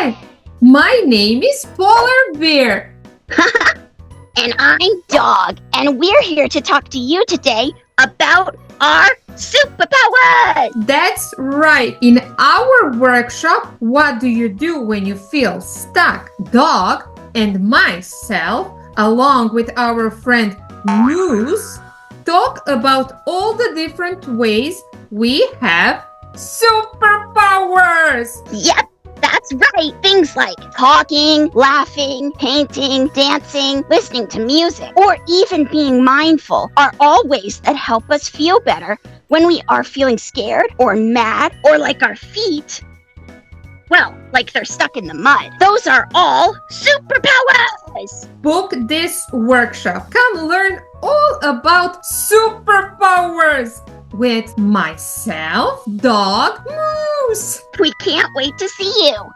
Hi, my name is Polar Bear. And I'm Dog, and we're here to talk to you today about our superpowers! That's right. In our workshop, what do you do when you feel stuck? Dog and myself, along with our friend Moose, talk about all the different ways we have superpowers. Yep, that's right. Things like talking, laughing, painting, dancing, listening to music, or even being mindful are all ways that help us feel better when we are feeling scared or mad or like our feet, well, like they're stuck in the mud. Those are all superpowers! Book this workshop. Come learn all about superpowers with myself, Dog, Moose. We can't wait to see you!